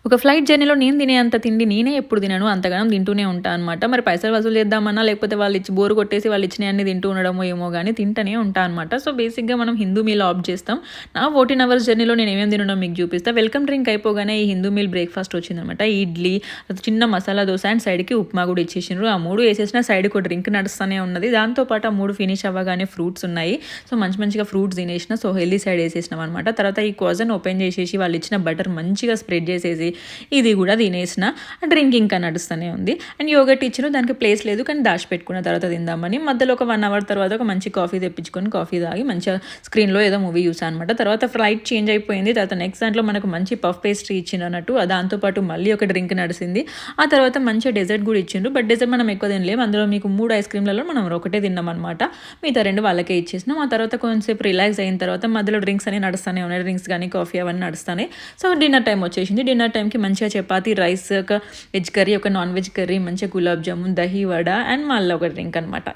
ఒక ఫ్లైట్ జర్నీలో నేను తినేంత తిండి నేనే ఎప్పుడు తినను. అంతగనం తింటూనే ఉంటా అనమాట. మరి పైసలు వసూలు చేద్దామన్నా, లేకపోతే వాళ్ళిచ్చి బోర్ కొట్టేసి వాళ్ళిచ్చినయన్నీ తింటూ ఉండడమో ఏమో గానీ తింటనే ఉంటా అనమాట. సో, బేసిక్‌గా మనం హిందూ మీల్ ఆప్ట్ చేస్తాం. నా 14 అవర్స్ జర్నీలో నేనేమేమి తిననో మీకు చూపిస్తా. వెల్కమ్ డ్రింక్ అయిపోగానే ఈ హిందూ మీల్ బ్రేక్‌ఫాస్ట్ వచ్చిందనమాట. ఇడ్లీ, చిన్న మసాలా దోస అండ్ సైడ్‌కి ఉప్మా కూడా ఇచ్చేసిండ్రు. ఆ 3 ఏసేసినా సైడ్‌కో డ్రింక్ నడుస్తూనే ఉన్నది. దాంతో పాటు ఆ 3 ఫినిష్ అవ్వగానే ఫ్రూట్స్ ఉన్నాయి. సో, మంచిగా ఫ్రూట్స్ తినేసిన. సో, హెల్తీ సైడ్ ఏసేసినాం అనమాట. తర్వాత ఈ క్వాజన్ ఓపెన్ చేసేసి వాళ్ళిచ్చిన బటర్ మంచిగా స్ప్రెడ్ చేసేసి ఇది కూడా తినేసిన. డ్రింక్ ఇంకా నడుస్తూనే ఉంది. అండ్ యోగర్ట్ ఇచ్చిన దానికి ప్లేస్ లేదు కానీ దాచిపెట్టుకున్న తర్వాత తిందామని మధ్యలో ఒక 1 అవర్ తర్వాత ఒక మంచి కాఫీ తెప్పించుకొని కాఫీ తాగి మంచిగా స్క్రీన్లో ఏదో మూవీ చూసాను అనమాట. తర్వాత ఫ్లైట్ చేంజ్ అయిపోయింది. తర్వాత నెక్స్ట్ దాంట్లో మనకు మంచి పఫ్ పేస్ట్రీ ఇచ్చినట్టు దాంతోపాటు మళ్ళీ ఒక డ్రింక్ నడిచింది. ఆ తర్వాత మంచిగా డెజర్ట్ కూడా ఇచ్చిండ్రు. బట్ డెజర్ట్ మనం ఎక్కువ తినలేము. అందులో మీకు 3 ఐస్ క్రీమ్లలో మనం ఒకటే తిన్నాం అనమాట. మిగతా 2 వాళ్ళకే ఇచ్చేసినాం. ఆ తర్వాత కొంచెంసేపు రిలాక్స్ అయిన తర్వాత మధ్యలో డ్రింక్స్ అని నడుస్తూనే ఉన్నాయి. డ్రింక్స్ కానీ కాఫీ అవన్నీ నడుస్తున్నాయి. సో, డిన్నర్ టైం వచ్చేసింది. డిన్నర్ టైంకి మంచిగా చపాతీ, రైస్, ఒక వెజ్ కర్రీ, ఒక నాన్ వెజ్ కర్రీ, మంచిగా గులాబ్ జామున్, దహీ వడ అండ్ మళ్ళీ ఒక డ్రింక్ అనమాట.